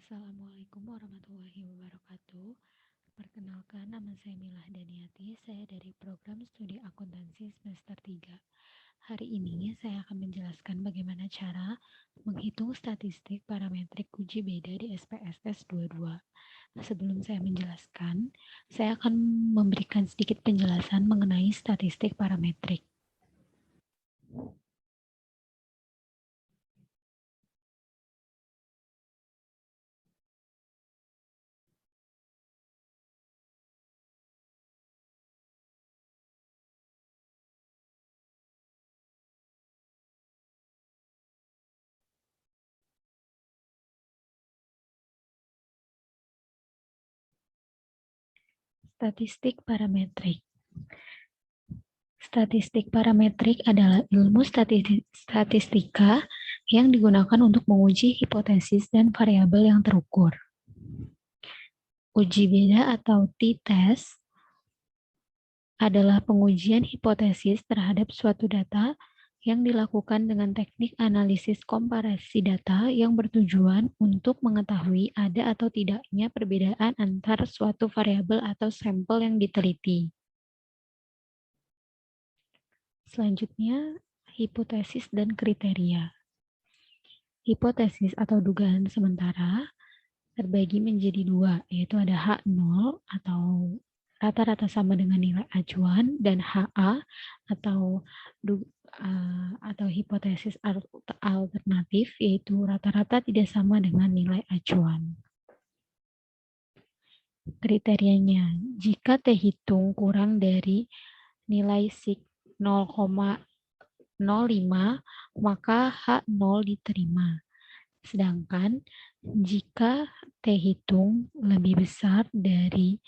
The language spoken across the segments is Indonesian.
Assalamualaikum warahmatullahi wabarakatuh. Perkenalkan, nama saya Milah Daniati. Saya dari program studi akuntansi semester 3. Hari ini saya akan menjelaskan bagaimana cara menghitung statistik parametrik uji beda di SPSS 22. Sebelum saya menjelaskan, saya akan memberikan sedikit penjelasan mengenai statistik parametrik. Statistik parametrik. Statistik parametrik adalah ilmu statistika yang digunakan untuk menguji hipotesis dan variabel yang terukur. Uji beda atau t-test adalah pengujian hipotesis terhadap suatu data yang dilakukan dengan teknik analisis komparasi data yang bertujuan untuk mengetahui ada atau tidaknya perbedaan antar suatu variabel atau sampel yang diteliti. Selanjutnya, hipotesis dan kriteria. Hipotesis atau dugaan sementara terbagi menjadi dua, yaitu ada H0 atau rata-rata sama dengan nilai acuan, dan HA atau hipotesis alternatif, yaitu rata-rata tidak sama dengan nilai acuan. Kriterianya, jika T hitung kurang dari nilai sig 0,05, maka H0 diterima. Sedangkan jika T hitung lebih besar dari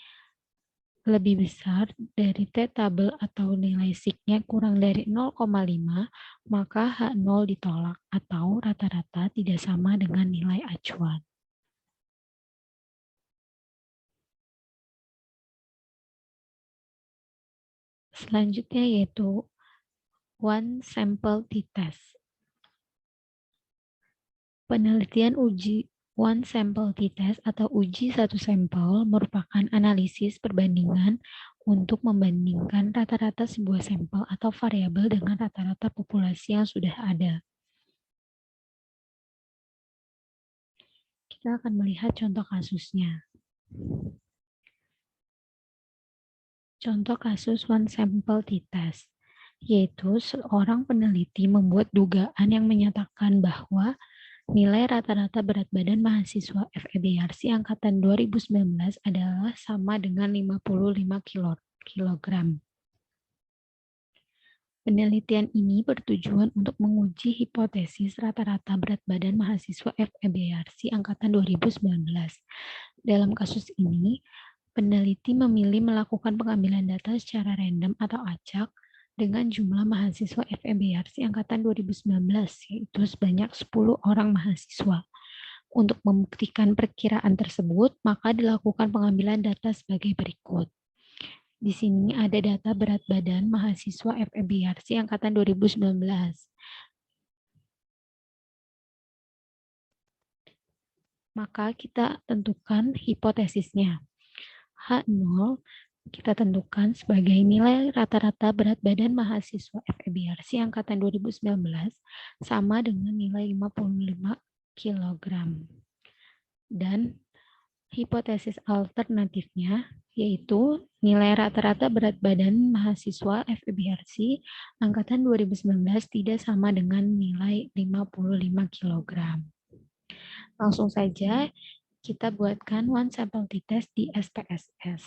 T tabel atau nilai sig-nya kurang dari 0,5, maka H0 ditolak atau rata-rata tidak sama dengan nilai acuan. Selanjutnya yaitu one sample t-test. Penelitian uji one sample t-test atau uji satu sampel merupakan analisis perbandingan untuk membandingkan rata-rata sebuah sampel atau variabel dengan rata-rata populasi yang sudah ada. Kita akan melihat contoh kasusnya. Contoh kasus one sample t-test, yaitu seorang peneliti membuat dugaan yang menyatakan bahwa nilai rata-rata berat badan mahasiswa FEBRC angkatan 2019 adalah sama dengan 55 kg. Penelitian ini bertujuan untuk menguji hipotesis rata-rata berat badan mahasiswa FEBRC angkatan 2019. Dalam kasus ini, peneliti memilih melakukan pengambilan data secara random atau acak dengan jumlah mahasiswa FEBRC angkatan 2019, yaitu sebanyak 10 orang mahasiswa. Untuk membuktikan perkiraan tersebut, maka dilakukan pengambilan data sebagai berikut. Di sini ada data berat badan mahasiswa FEBRC angkatan 2019. Maka kita tentukan hipotesisnya. H0 kita tentukan sebagai nilai rata-rata berat badan mahasiswa FEBRC angkatan 2019 sama dengan nilai 55 kg. Dan hipotesis alternatifnya yaitu nilai rata-rata berat badan mahasiswa FEBRC angkatan 2019 tidak sama dengan nilai 55 kg. Langsung saja kita buatkan one sample t-test di SPSS.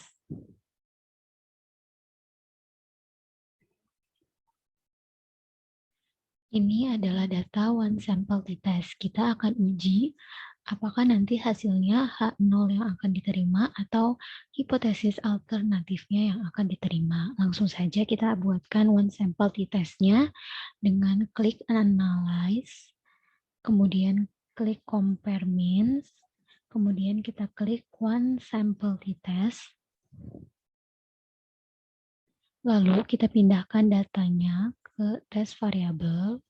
Ini adalah data one sample t-test. Kita akan uji apakah nanti hasilnya H0 yang akan diterima atau hipotesis alternatifnya yang akan diterima. Langsung saja kita buatkan one sample t-testnya dengan klik analyze, kemudian klik compare means, kemudian kita klik one sample t-test. Lalu kita pindahkan datanya ke test variabel.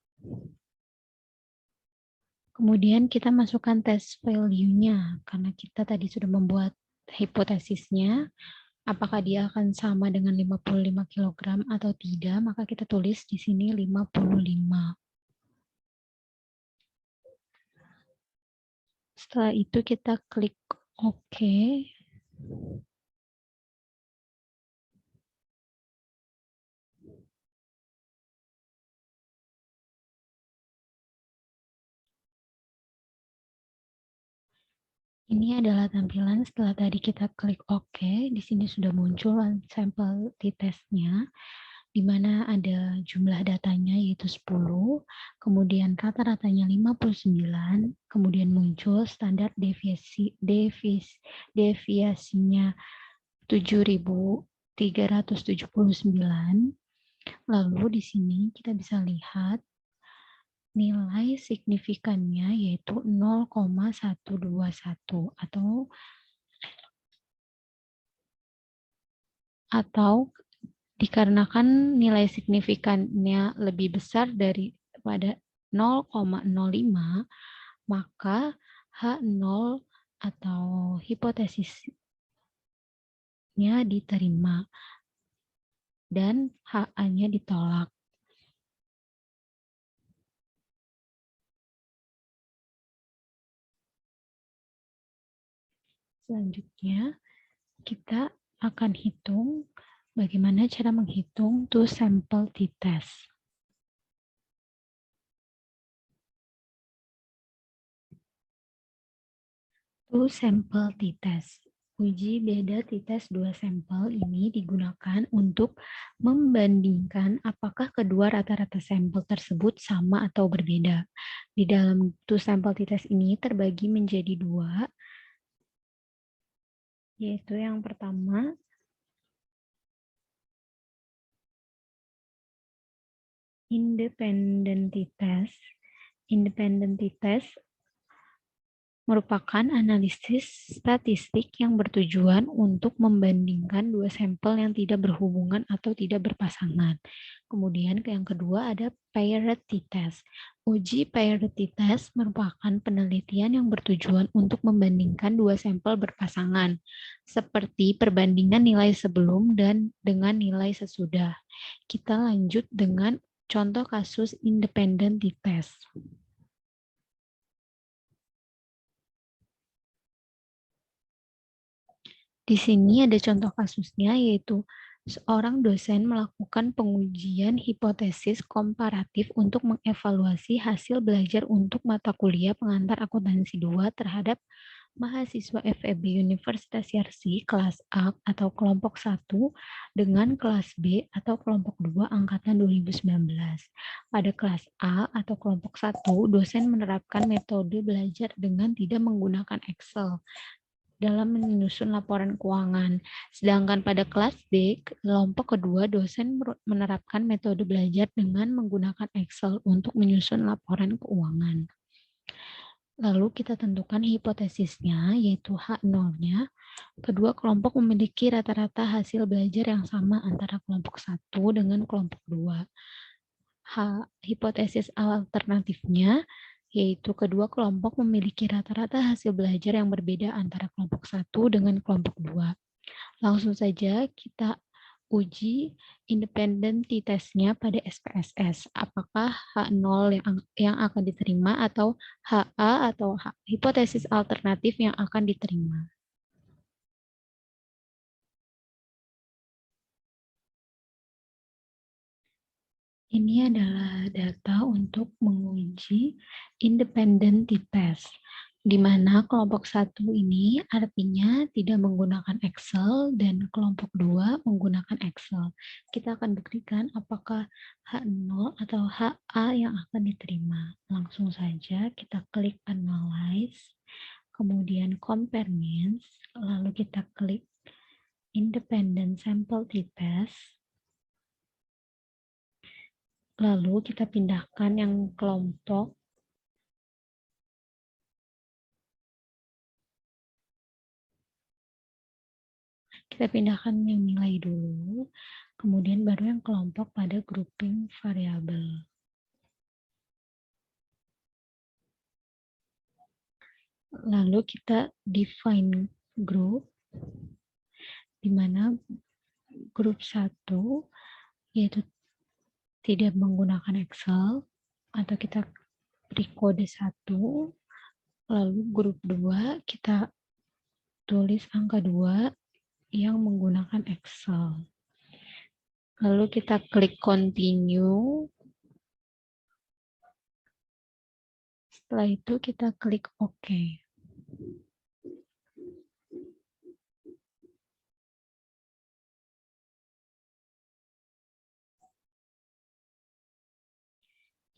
Kemudian kita masukkan test value-nya, karena kita tadi sudah membuat hipotesisnya, apakah dia akan sama dengan 55 kg atau tidak, maka kita tulis di sini 55. Setelah itu kita klik OK. Ini adalah tampilan setelah tadi kita klik OK. Di sini sudah muncul sampel t-testnya, di mana ada jumlah datanya yaitu 10, kemudian rata-ratanya 59, kemudian muncul standar deviasinya 7.379. Lalu di sini kita bisa lihat nilai signifikannya yaitu 0,121 atau dikarenakan nilai signifikannya lebih besar daripada 0,05, maka H0 atau hipotesisnya diterima dan HA-nya ditolak. Selanjutnya, kita akan hitung bagaimana cara menghitung two sample t-test. Two sample t-test. Uji beda t-test dua sampel ini digunakan untuk membandingkan apakah kedua rata-rata sampel tersebut sama atau berbeda. Di dalam two sample t-test ini terbagi menjadi dua, yaitu yang pertama independent t-test. Independent t-test merupakan analisis statistik yang bertujuan untuk membandingkan dua sampel yang tidak berhubungan atau tidak berpasangan. Kemudian yang kedua ada paired t-test. Uji paired t-test merupakan penelitian yang bertujuan untuk membandingkan dua sampel berpasangan, seperti perbandingan nilai sebelum dan dengan nilai sesudah. Kita lanjut dengan contoh kasus independent t-test. Di sini ada contoh kasusnya, yaitu seorang dosen melakukan pengujian hipotesis komparatif untuk mengevaluasi hasil belajar untuk mata kuliah pengantar akuntansi 2 terhadap mahasiswa FEB Universitas Yarsi kelas A atau kelompok 1 dengan kelas B atau kelompok 2 angkatan 2019. Pada kelas A atau kelompok 1, dosen menerapkan metode belajar dengan tidak menggunakan Excel dalam menyusun laporan keuangan. Sedangkan pada kelas B, kelompok kedua, dosen menerapkan metode belajar dengan menggunakan Excel untuk menyusun laporan keuangan. Lalu kita tentukan hipotesisnya, yaitu H0-nya. Kedua kelompok memiliki rata-rata hasil belajar yang sama antara kelompok 1 dengan kelompok 2. Hipotesis alternatifnya, yaitu kedua kelompok memiliki rata-rata hasil belajar yang berbeda antara kelompok 1 dengan kelompok 2. Langsung saja kita uji independent t-testnya pada SPSS. Apakah H0 yang akan diterima atau HA atau hipotesis alternatif yang akan diterima. Ini adalah data untuk menguji independent t-test, di mana kelompok 1 ini artinya tidak menggunakan Excel dan kelompok 2 menggunakan Excel. Kita akan buktikan apakah H0 atau HA yang akan diterima. Langsung saja kita klik Analyze, kemudian Compare Means, lalu kita klik Independent Sample t-test. Lalu kita pindahkan yang kelompok yang nilai dulu, kemudian baru yang kelompok pada grouping variabel. Lalu kita define group, di mana grup 1 yaitu tidak menggunakan Excel, atau kita beri kode 1, lalu grup 2 kita tulis angka 2 yang menggunakan Excel. Lalu kita klik continue. Setelah itu kita klik OK.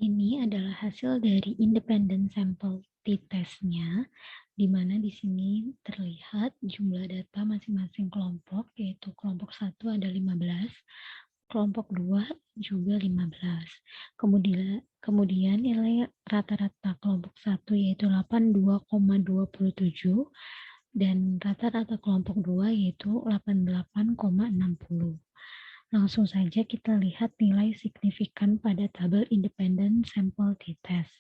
Ini adalah hasil dari independent sample t-test-nya, di mana di sini terlihat jumlah data masing-masing kelompok, yaitu kelompok 1 ada 15, kelompok 2 juga 15. Kemudian nilai rata-rata kelompok 1 yaitu 82,27 dan rata-rata kelompok 2 yaitu 88,60. Langsung saja kita lihat nilai signifikan pada tabel independent sample t-test.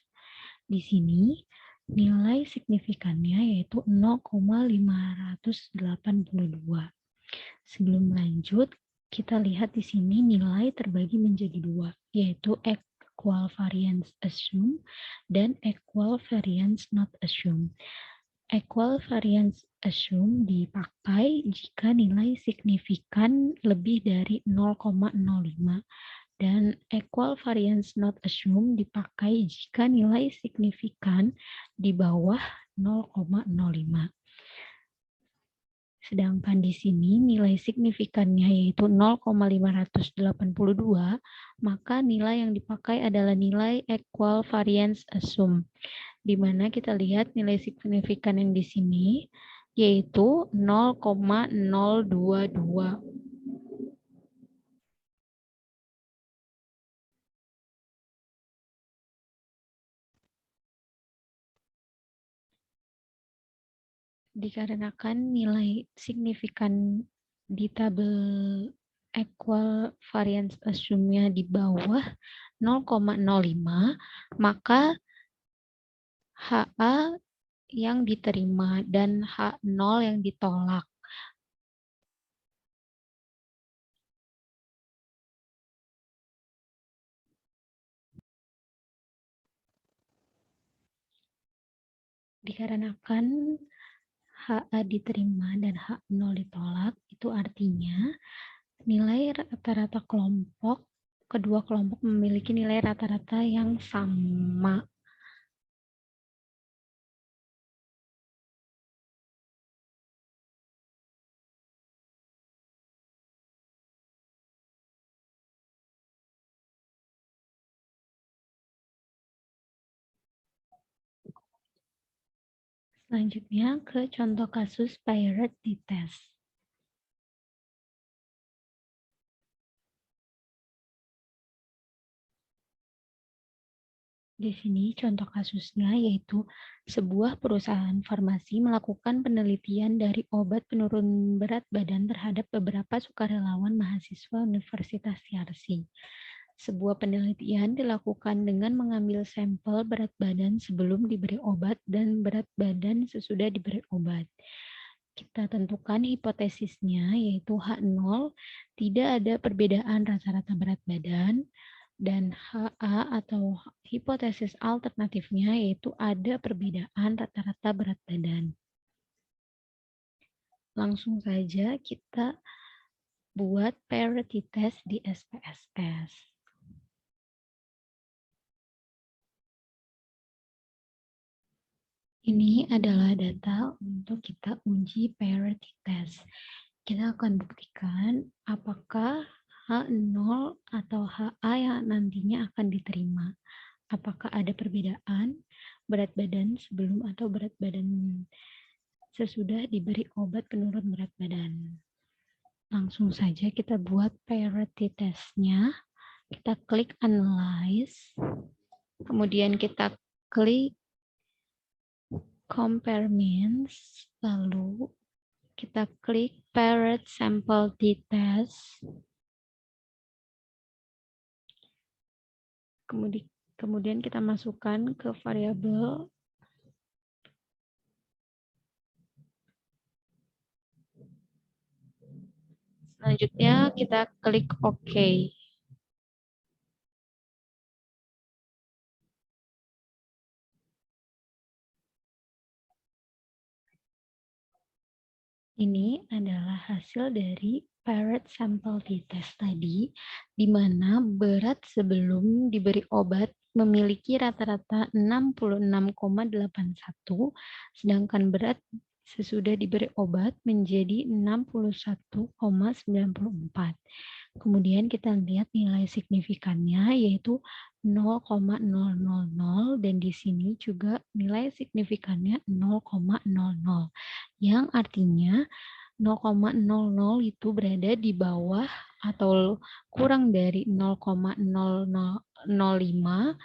Di sini nilai signifikannya yaitu 0,582. Sebelum lanjut, kita lihat di sini nilai terbagi menjadi 2, yaitu equal variance assume dan equal variance not assume. Equal variance assume dipakai jika nilai signifikan lebih dari 0,05 dan equal variance not assume dipakai jika nilai signifikan di bawah 0,05. Sedangkan di sini nilai signifikannya yaitu 0,582, maka nilai yang dipakai adalah nilai equal variance assume, di mana kita lihat nilai signifikan yang di sini yaitu 0,022. Dikarenakan nilai signifikan di tabel equal variance assume-nya di bawah 0,05, maka HA yang diterima dan H0 yang ditolak. Dikarenakan HA diterima dan H0 ditolak, itu artinya nilai rata-rata kelompok, kedua kelompok memiliki nilai rata-rata yang sama. Selanjutnya ke contoh kasus paired t-test. Di sini contoh kasusnya yaitu sebuah perusahaan farmasi melakukan penelitian dari obat penurun berat badan terhadap beberapa sukarelawan mahasiswa Universitas Yarsi. Sebuah penelitian dilakukan dengan mengambil sampel berat badan sebelum diberi obat dan berat badan sesudah diberi obat. Kita tentukan hipotesisnya yaitu H0, tidak ada perbedaan rata-rata berat badan, dan HA atau hipotesis alternatifnya yaitu ada perbedaan rata-rata berat badan. Langsung saja kita buat parity test di SPSS. Ini adalah data untuk kita uji parity test. Kita akan buktikan apakah H0 atau HA yang nantinya akan diterima. Apakah ada perbedaan berat badan sebelum atau berat badan sesudah diberi obat penurun berat badan. Langsung saja kita buat parity test-nya. Kita klik analyze. Kemudian kita klik compare means, lalu kita klik paired sample t-test, kemudian kita masukkan ke variabel Selanjutnya kita klik OK. Ini adalah hasil dari parrot sample t-test tadi, di mana berat sebelum diberi obat memiliki rata-rata 66,81, sedangkan berat sesudah diberi obat menjadi 61,94. Kemudian kita lihat nilai signifikannya yaitu 0,000 dan di sini juga nilai signifikannya 0,00 yang artinya 0,00 itu berada di bawah atau kurang dari 0,0005,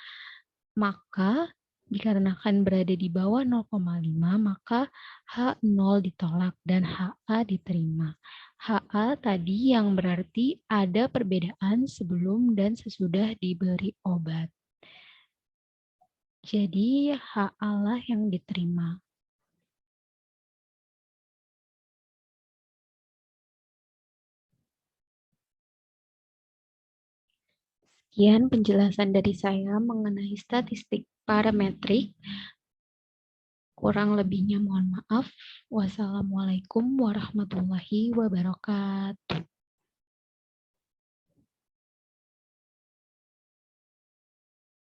maka dikarenakan berada di bawah 0,5 maka H0 ditolak dan HA diterima. HA tadi yang berarti ada perbedaan sebelum dan sesudah diberi obat. Jadi HA lah yang diterima. Sekian penjelasan dari saya mengenai statistik parametrik. Kurang lebihnya mohon maaf. Wassalamualaikum warahmatullahi wabarakatuh.